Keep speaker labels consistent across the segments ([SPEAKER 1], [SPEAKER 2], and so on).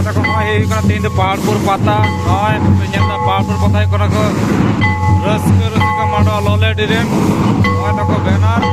[SPEAKER 1] देखो तीन पहाड़पुर पाता पहाड़पुर पाता को रस्क रस्क माडो लोले डिरेन देखो बैनर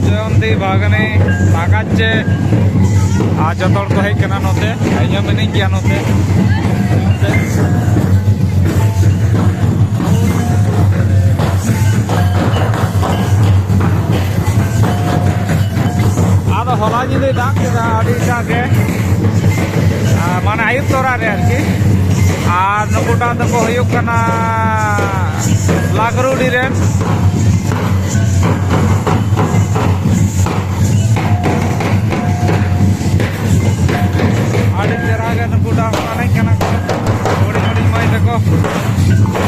[SPEAKER 1] जयंती बागने ताकाचे आज जो को हेकना नोते आइयो मिनी किया नोते आदो होला जुदी दाग केदा आडिटा के माने आयुब तोरा रे आरकी आर नुकुटा दको हुयुक कना लागरुडी रे आड़ी जरागे नुकुटा माने कना थोड़ी थोड़ी माई देखो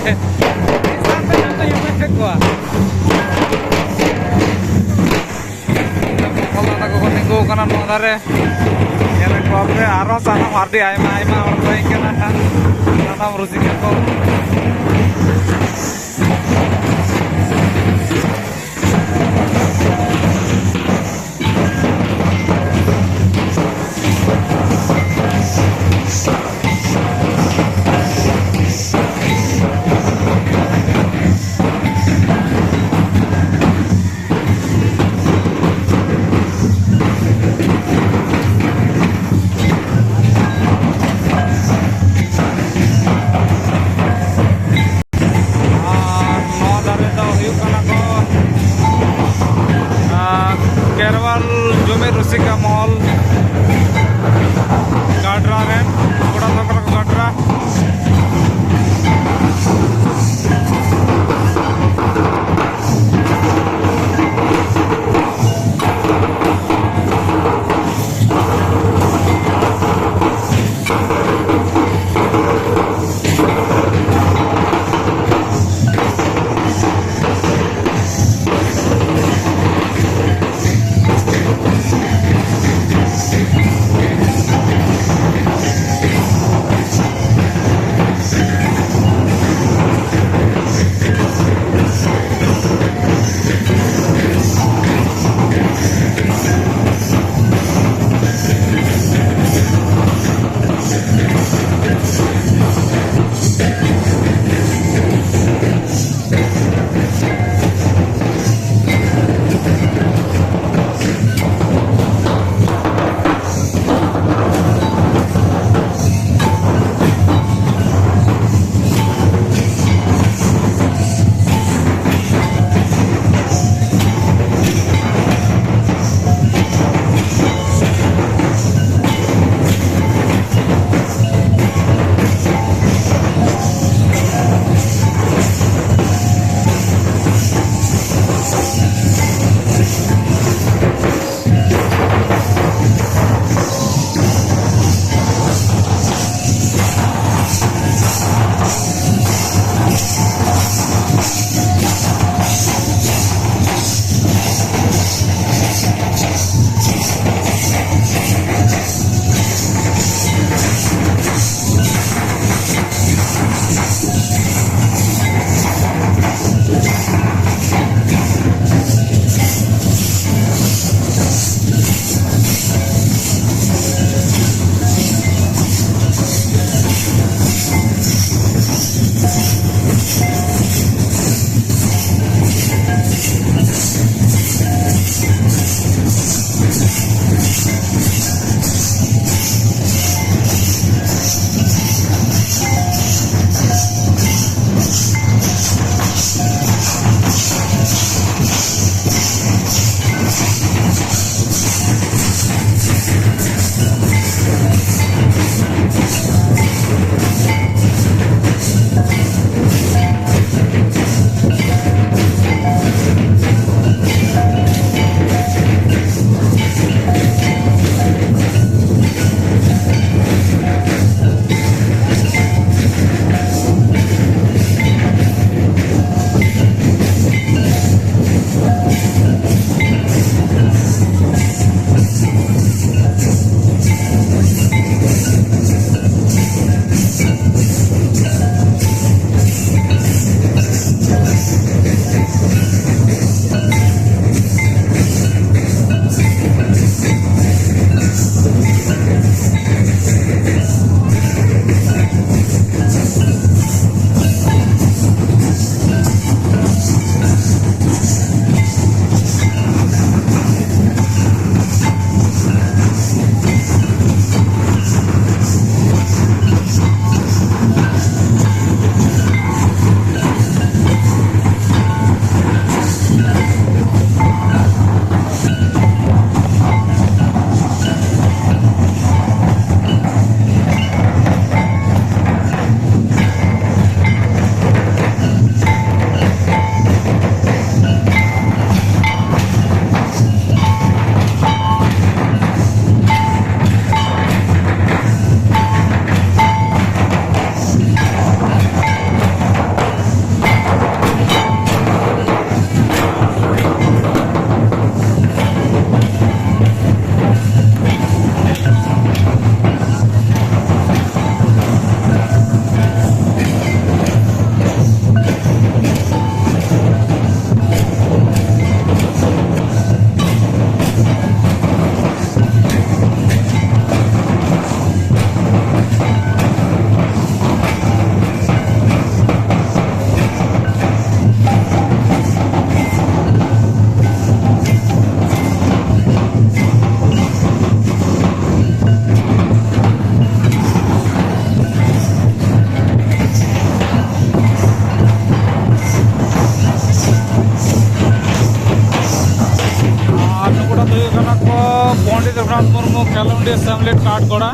[SPEAKER 1] sampai nanti yang macam gua. Kalau aku kontingku kanan mangare, yang aku apa? Aros sana hardi ayam orang baik kan? Nana merusak aku. Raghunath Murmu कैलमडी सेमलेट काठगोड़ा।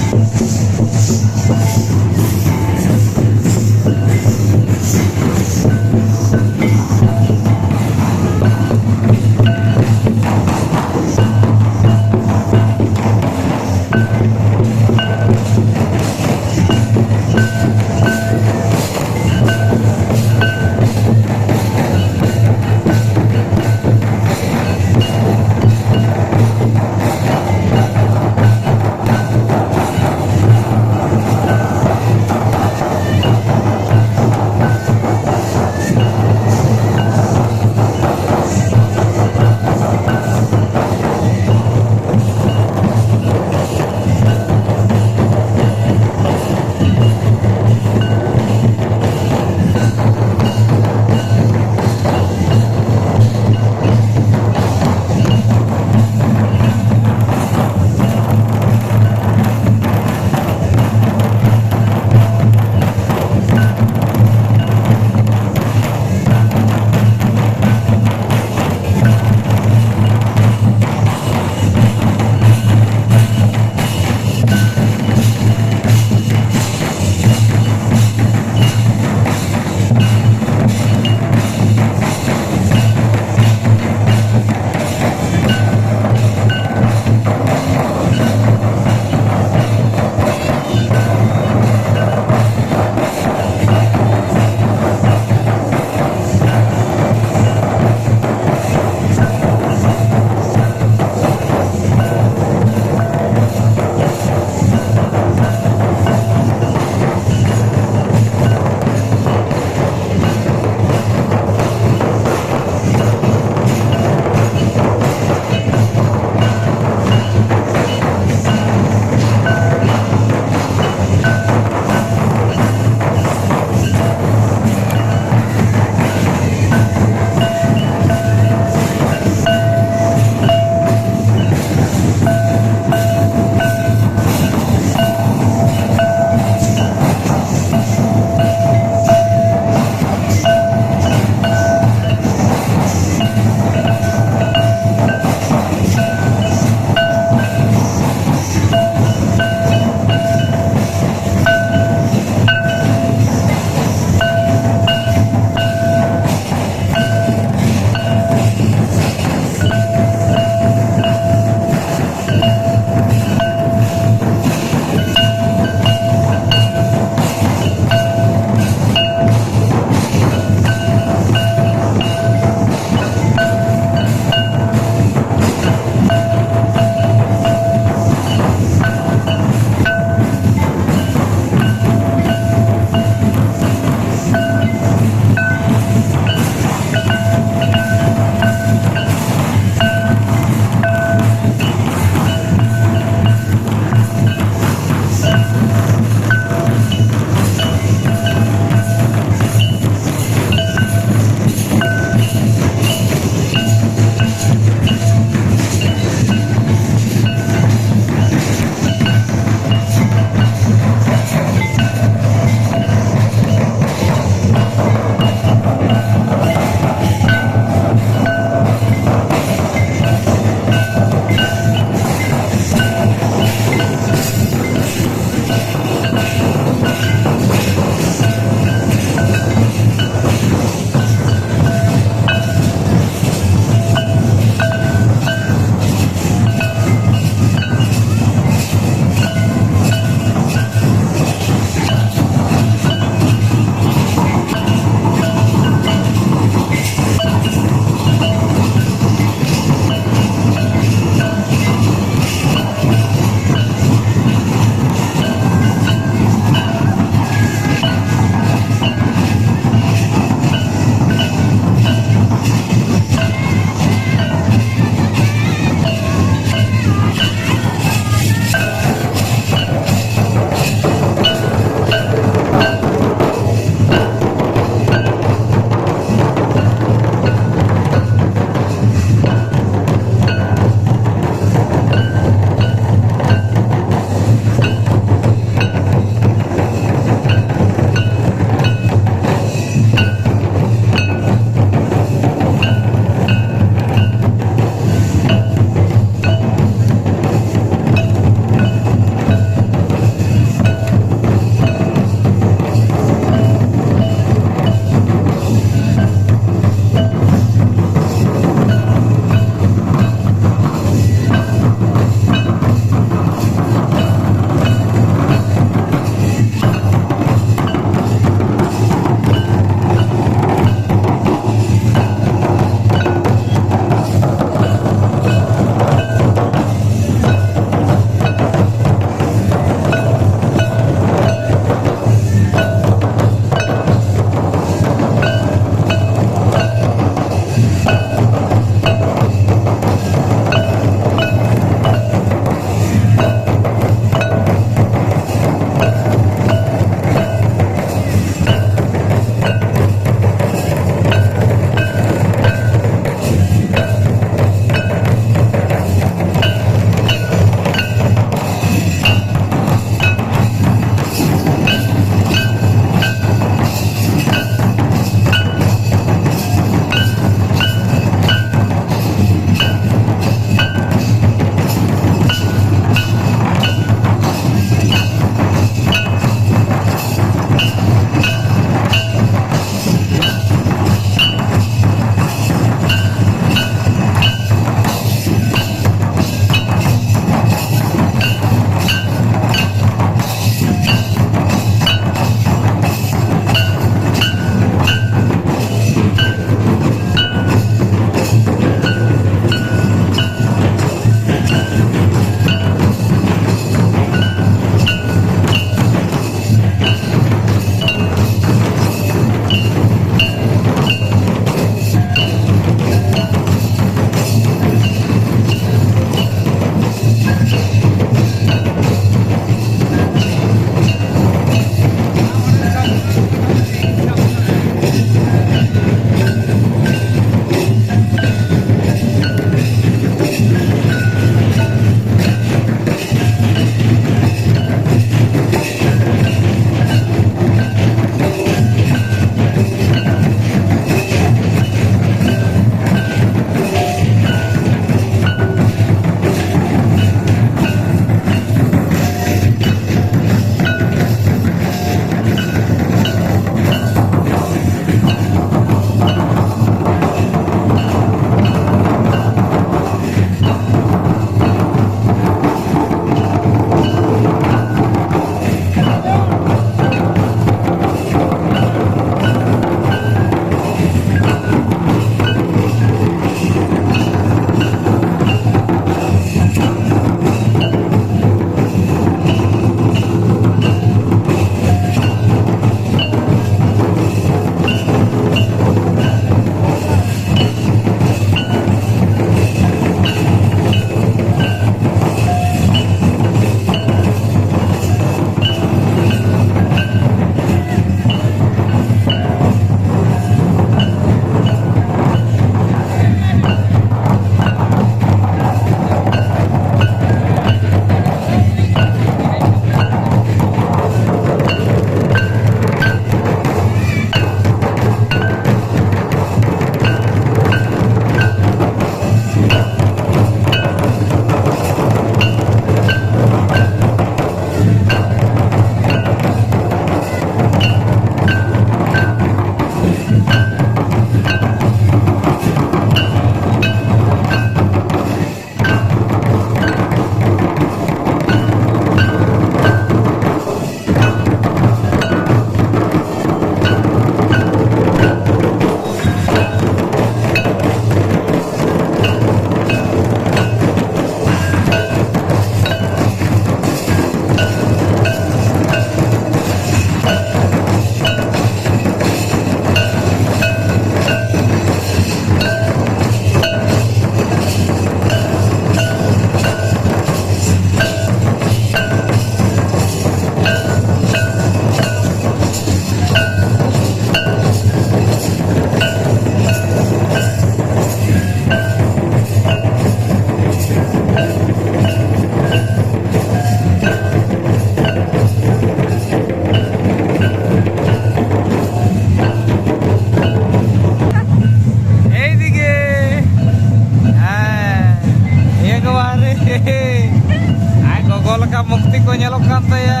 [SPEAKER 1] मुक्ति को nyelok kan saya.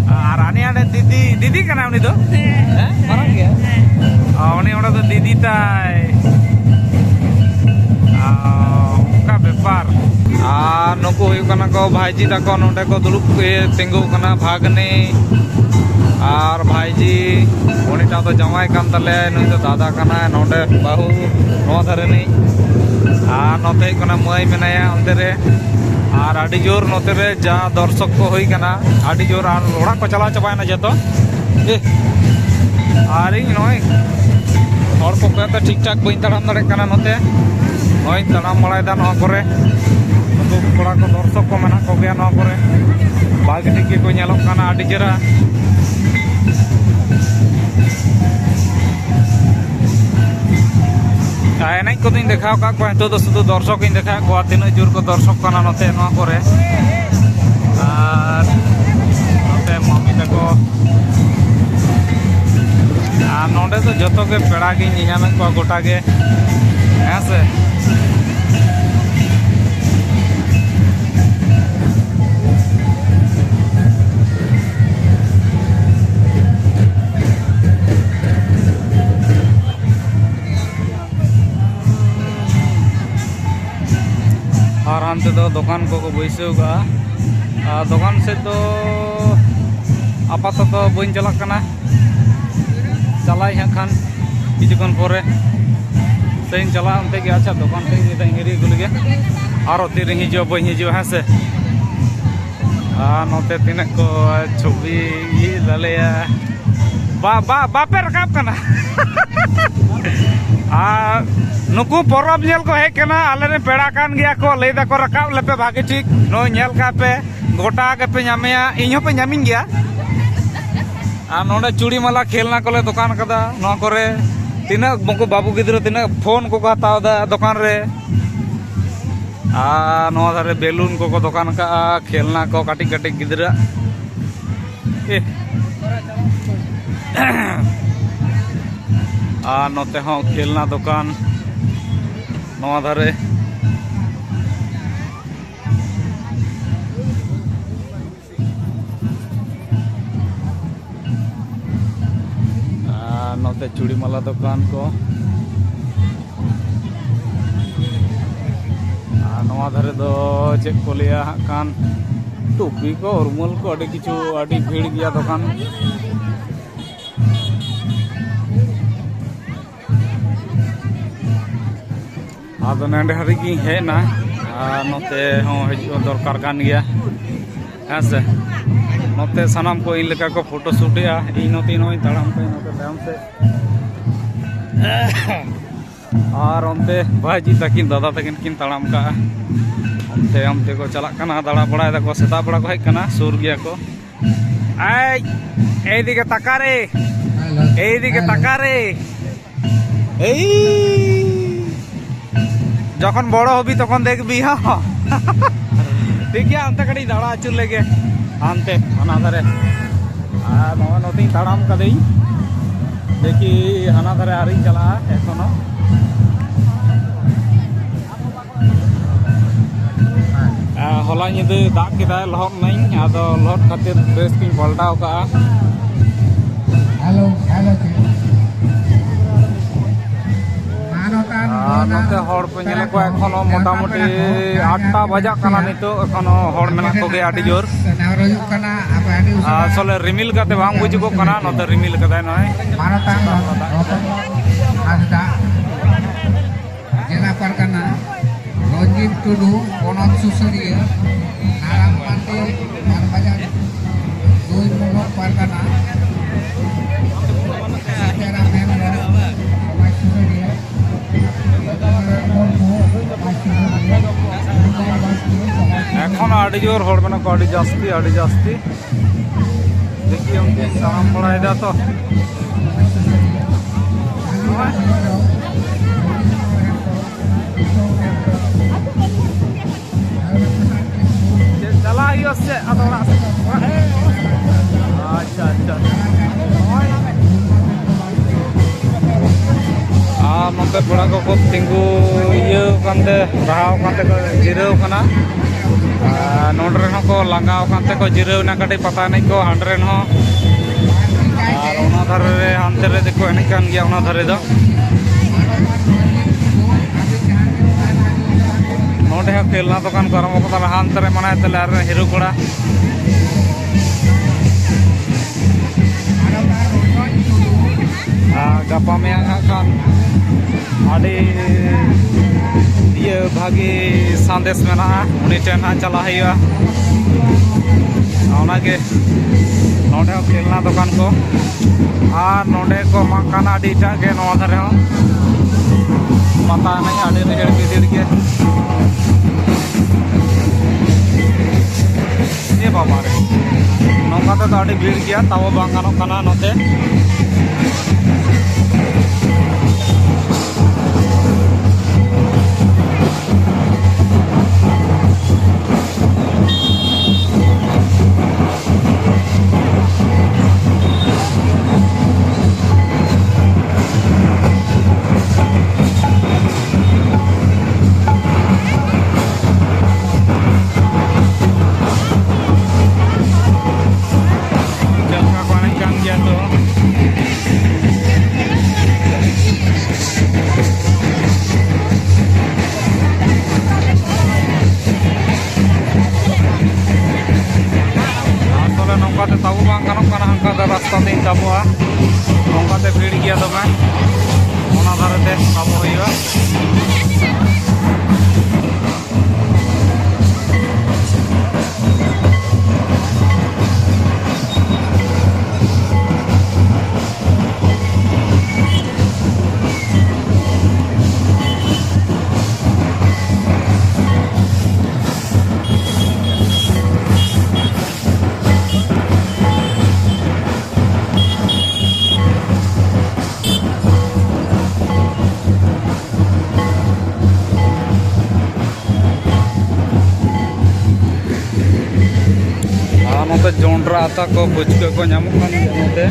[SPEAKER 1] Arani ada Didi kan namanya itu? Marang ya? Oh ini orang tuh Didi tay. Ka bepar. Nuku huyu kana ko bhaiji tako nonde ko dulub tinggu kana bhagne. Ar bhaiji oni ta to jamai kan tale nui to dada kana nonde bahu no dhare ni. Note kana mai menaya onte re. আর আডি জোর নতেরে যা দর্শক কো হই কানা আডি জোর আর ওড়া কো চালা চাবায় না যেত আর এই নয় হর কো কত ঠিকঠাক বই তাড়াম দাড়ে কানা নতে নয় তাড়াম মালাই দা নয়া করে তো কোড়া কো দর্শক কো মেনা কো গয়া নয়া করে বাগি ঠিক কো ñelok কানা আডি জেরা এনাই কদিন দেখাও কা কো তো শুধু দর্শক ইন দেখা কো তিন জোর কো দর্শক কানা নতে নয়া করে আর নতে মামি তাকো আর নডে তো যত কে পেড়া গে নিয়ামে কো গোটা গে হ্যাঁ और हमसे तो दुकान को बैसे दुकान से तो आपातत बन चला चला खान किचुन पर तेज चला अंते अच्छा दुकान से हिरी गुलगे और तीन हिजो बी हिजो हाँ से नोते तीन को छवि लले बापे रकाब करना नुकु परब नेल को हेज करना आले रे पेड़ा कान गया को लई दा को रकाब लेपे भागे ठीक नो नेल का पे गोटा के पे नामेया इहो पे नामिन गया आ नोडे चूड़ी माला खेलना कोले दुकान कदा नो करे तिना बंको बाबू गिद्रो तिना फोन को हताव दा दुकान रे नो धारे बेलून को दुकान का खेलना को काटी काटी गिद्रा नोते हो खेलना दुकान नवा धारे नोते चूड़ी माला दुकान को नवा धारे दो चेक को लिया कान टोपी को उर्मुल को अड़ी किचु अड़ी भीड़ गया दुकान आदो नंडे हरी की है ना नोते हो हजू दरकार कान गया हाँ से नोते सनाम को इन लेका को फोटो शूटिया इन नोते नो तड़ाम पे नोते तायम से और ओंते भाईजी तकिन दादा तकिन किन तड़ाम का ओंते को चला कना दाड़ा बड़ा दा को सेता बड़ा को हेज कना सुर गया को आई ए दिके तकारे ए যখন বড় হবি তখন দেখবি হ্যাঁ ঠিক আছে আনতে কাটি দাঁড়া আচুর লেগে আনতে হানা ধারে আর নতুন তাড়াম কাদেই দেখি হানা ধারে আরই চালা এখনো হলা নিদে দাগ কেদায় লহক নাই আদো লহট খাতির ড্রেস কিন পাল্টাও কা হ্যালো नोते हर पे नेले को एखोनो मोटामुटी 8टा बजा कना नितो एखोनो हर मेना को गे आडी जोर असले रिमिल काते बांग बुजुको कना नोते रिमिल काते नय जेला परकना रंजीत टुडू पनत सुसरिया नाराम पांडे बाजार दुई नम्बर परकना এখন আড়ি জোর হড়বে না আড়ি জাস্তি দেখি উনকে সালাম পড়াই দা তো চালা হচ্ছে আচ্ছা नोते बड़ा को तिंगू इये कांते राहाव कांते को जिराव कना नोडरे को लांगाव कांते को जिरावना कटे पता नहीं को हांडरेन हो और ओना धारे रे हांते रे देखो एने कान गया ओना धारे दो नोडे हो खेलना दुकान करम को तार हांते रे मनाय तले आर हिरो कोड़ा गपा में खान आड़ी ये भागी संदेश में ना उन्हीं टेन हाँ चला है या के नोडे खेलना दुकान को नोडे को मकाना डीटा के नवा धरे हो पता नहीं आड़ी रेड़ बिदिड़ के ये बाबा रे नौका तो आड़ी भीड़ गया तब बांगानो कना नोते tahu bang kanok kana hangka da rasta tin tabua nongka te bhid gya dome ona dhare te tabu hoiba नोते जोंड्रा आता को बुचके को नामुक नोते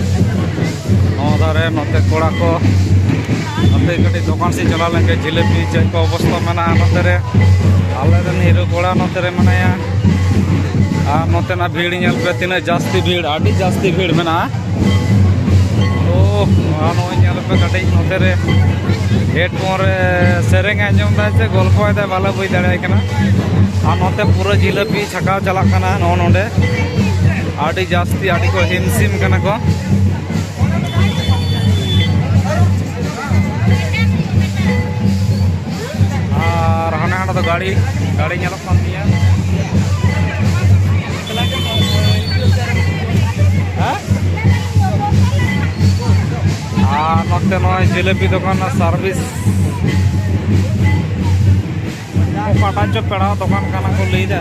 [SPEAKER 1] धारे नोते कोड़ा को नोते कटी दुकान से चला लेंगे जिलेबी चेक को अवस्था मेना नोते रे आले रन हिरो कोड़ा नोते रे मनाया नोते ना भीड़ नेल पे तिना जास्ती भीड़ आडी जास्ती भीड़ मेना तो नो नेल पे कटी नोते रे हेडफोन रे सेरेंग आंजम दा से गल्प दे बाला बुई दाड़े कना नोते पूरा जिलेबी छकाव चला कना नो नोडे आड़ी जास्ती आड़ी को हिमसिम कना को और हाने हाने तो गाड़ी गाड़ी नेलक कान दिया नोते नो जिलेबी दुकान सर्विस काटा चो पेड़ा दुकान कना को लईदा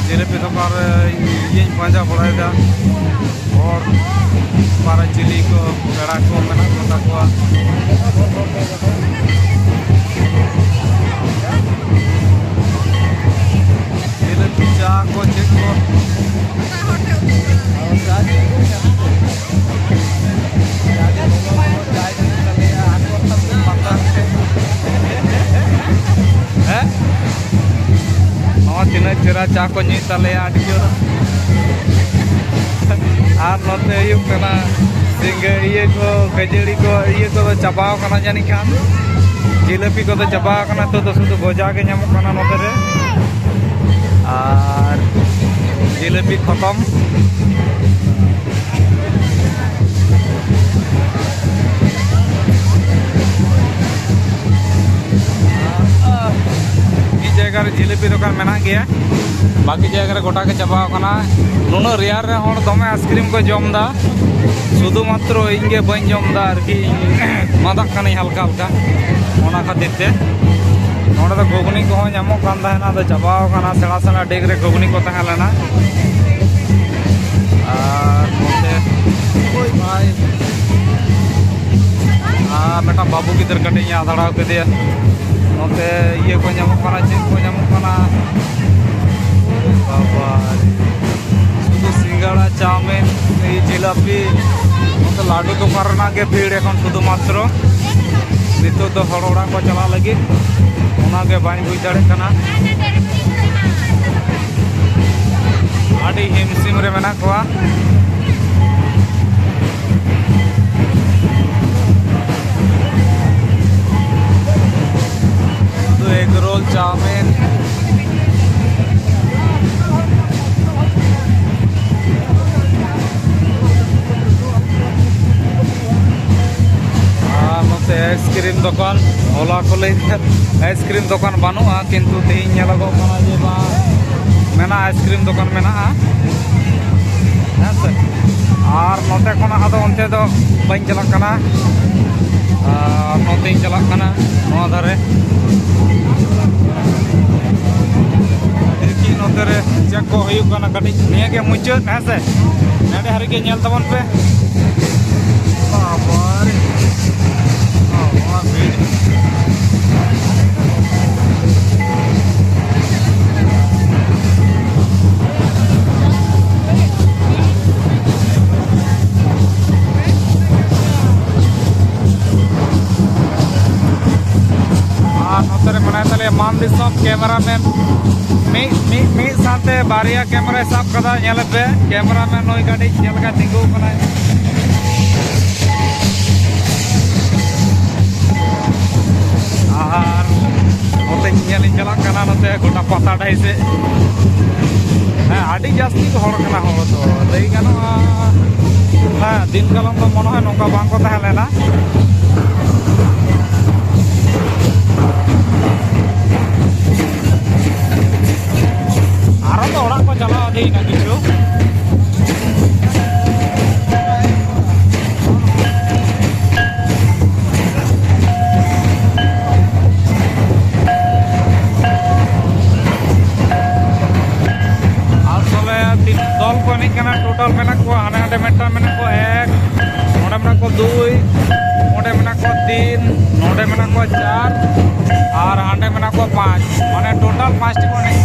[SPEAKER 1] जिलेबी दुकान ये पांजा पड़ा और पारा चिली को पेड़ा को मेना को जिलेबी चा को चेक को तीन चेरा चा को नी तले आड़ी जोर और नोते सिंगे ये को खजड़ी को ये को चाबाव कना जानी खान जिलेबी को तो चाबाव कना तो शुद्ध गोजा के नामक कना नोते रे और जिलेबी खत्म जगह जिलेबी दुकान मेना गया बाकी जगह गोटा के चाबा नुना रेयार रे हर दमे आइसक्रीम को जमदा शुधु मात्र इंगे बन जमदा आरकी मादक कने हल्का हल्का ओना खातिर ते नोडे तो घुगनी को नामक कान तहना तो चाबा सेड़ा सेड़ा डेग रे घुगनी को तहन लेना बेटा बाबू गिदर कटे आधाड़ा के नोते ये को नामक चेक को नामक बाबा शुद्ध सिंगाड़ा चाउमिन जिलापि लाडू दुकान के भीड़ एखन शुधुमात्र नितो तो हड़ोड़ा को चला लगे बाई बुझ दाड़े आड़ी हिमसिम रे मेना कोआ तो एग रोल चाउमिन आइसक्रीम दुकान होला को आइसक्रीम दुकान बानुआ किंतु तेज जे मेना आइसक्रीम दुकान मेना और नोते खना आदो उनते दो बइन चलाक कना नोते चलाक कना नोआ धारे देखी नोते रे चेक को हुयुग कना कटी निया के मुचाद हेसे नेडे हरि के नेल तबन पे बाबारे मान दिसम कैमरामैन मी साथे बारिया कैमरा साब कदा नेल पे कैमरामैन नोई गाड़ी चल का तिंगु कना और नोते नेल चला कना नोते गोटा पता डाई से हां आडी जास्ती को हड़ कना हड़ तो लई गानो हां दिन कालम तो मन है नोका बांग को ताहलेना तो orang को चला दे ना किछु आसले दल को नहीं कना टोटल मेना को हाने हाने मेटा मेना को 1 नोडे मेना को 2 नोडे मेना को 3 नोडे मेना को 4 और हाने मेना को 5 माने टोटल 5 टी को नहीं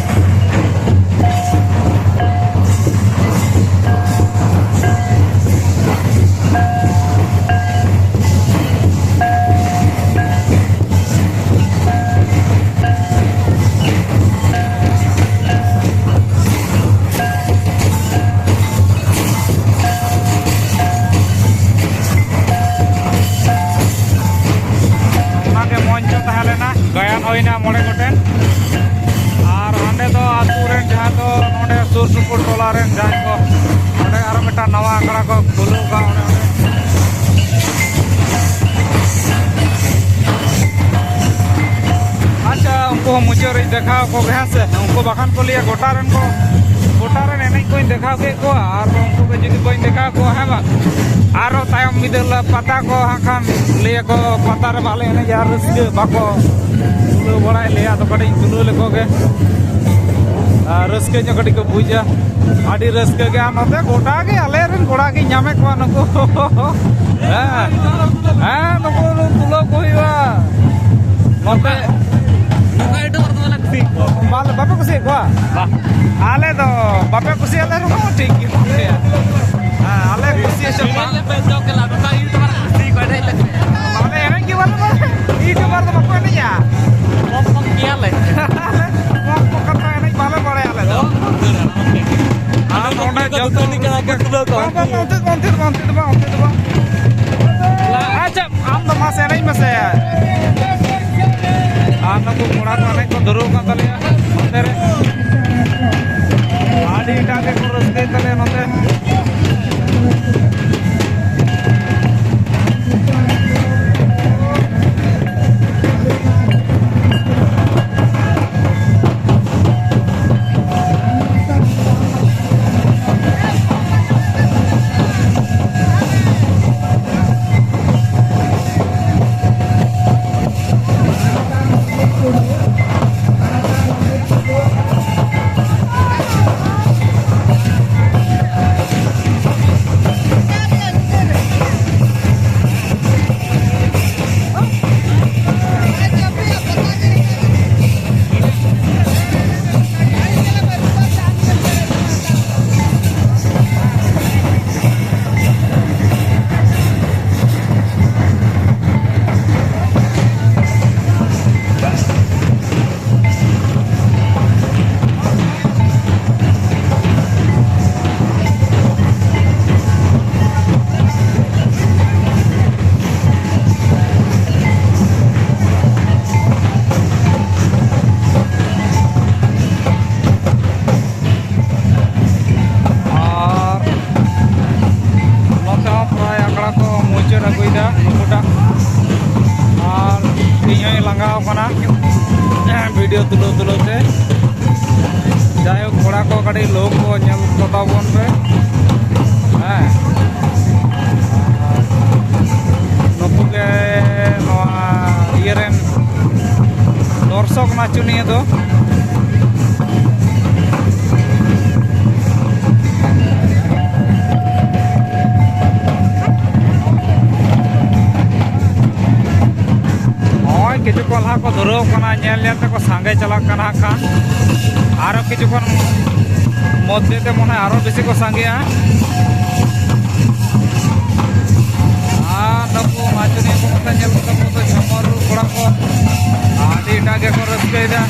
[SPEAKER 1] गायन होना मोड़े गोटेन और हांडे तो आतुरेन जहाँ तो नोडे सुर सुपुर टोला रेन जहाँ को नोडे आरो मिटा नवा आंकड़ा को खुलूगा ओने अच्छा उनको मुझे देखा को गया से उनको बखान को लिया गोटारेन एने को देखा के को और उनको के जुदी कोई देखा को है बा आरो तायम मिदल पता को हाखान लिया को पता रे बाले एने यार रस्के बाको तुलो बड़ा लिया तो कड़ी तुलो लेको के रस्के जो कड़ी को बुझा आडी रस्के के नोते गोटा के आले रेन गोड़ा के ᱧᱟᱢᱮ को नको हां नको तुलो कोइवा नोते बाले बापे कुसी को आले तो बापे कुसी आले रो ठीक है हां आले कुसी से बाले पे जो के लाडू का ईट मार कुसी को दे लगे बाले एने की बाले ईट मार तो बापे नहीं या कम किया ले को कथा एने बाले बड़े आले तो हां नोडे जब तो निकला के तुलो को अच्छा आम तो मासे नहीं मसे आना को मुड़ा करने को धरो का तले मंदिर आड़ी टाके को रस्ते तले नते वीडियो तुलो तुलोते जायक कोड़ा को कड़ी लोग को ñel ko tabon पे हाँ नुकु के नवा इयरेन दर्शक नाचुनिया दो किचु कोल्हा को धुरव कना ñel ñel को सांगे चलाक कना खान आरो किचु कोन मध्य ते मने आरो बेसी को सांगेया नुकु नाचुनिया को मत ñel को तो झमर कोड़ा को आदि टागे को रस्केदा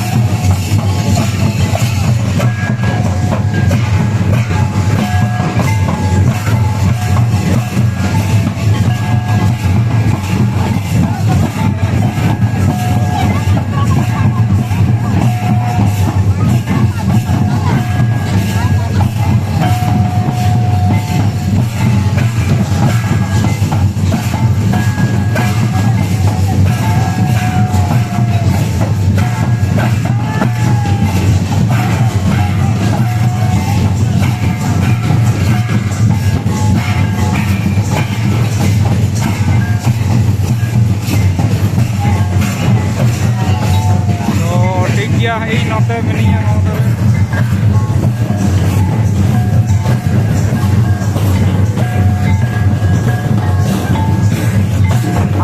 [SPEAKER 1] ᱤᱧ ᱱᱚᱛᱮ ᱢᱤᱱᱤᱧᱟ ᱱᱚᱛᱮ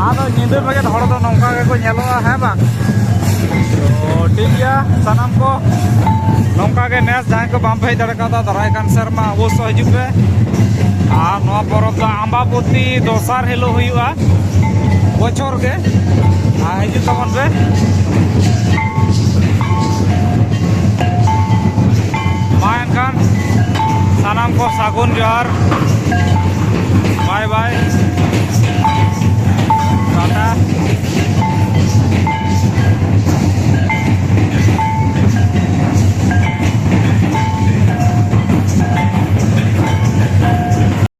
[SPEAKER 1] ᱟᱫᱚ ᱧᱤᱫᱟᱹ ᱵᱮᱜᱮᱫ ᱦᱚᱲ ᱫᱚ ᱱᱚᱝᱠᱟ ᱜᱮᱠᱚ ᱧᱮᱞᱚᱜᱼᱟ ᱦᱮᱸ ᱵᱟᱝ ᱛᱚ ᱴᱷᱤᱠ ᱜᱮᱭᱟ ᱥᱟᱱᱟᱢ ᱠᱚ ᱱᱚᱝᱠᱟ ᱜᱮ ᱱᱮᱥ ᱡᱟᱦᱟᱸᱭ ᱠᱚ ᱵᱟᱢ ᱦᱮᱡ ᱫᱟᱲᱮ ᱠᱟᱣᱫᱟ ᱫᱟᱨᱟᱭ ᱠᱟᱱ ᱥᱮᱨᱢᱟ ᱚᱵᱚᱥᱥᱳᱭ ᱦᱤᱡᱩᱜ ᱯᱮ ᱟᱨ ᱱᱚᱣᱟ ᱯᱚᱨᱚᱵᱽ ᱫᱚ ᱟᱢᱵᱟᱵᱚᱛᱤ ᱫᱚᱥᱟᱨ ᱦᱤᱞᱳᱜ ᱦᱩᱭᱩᱜᱼᱟ ᱵᱚᱪᱷᱚᱨ ᱜᱮ ᱟᱨ ᱦᱤᱡᱩᱜ ᱛᱟᱵᱚᱱ ᱯᱮ सानाम को सागुन जोहार बाय बाय।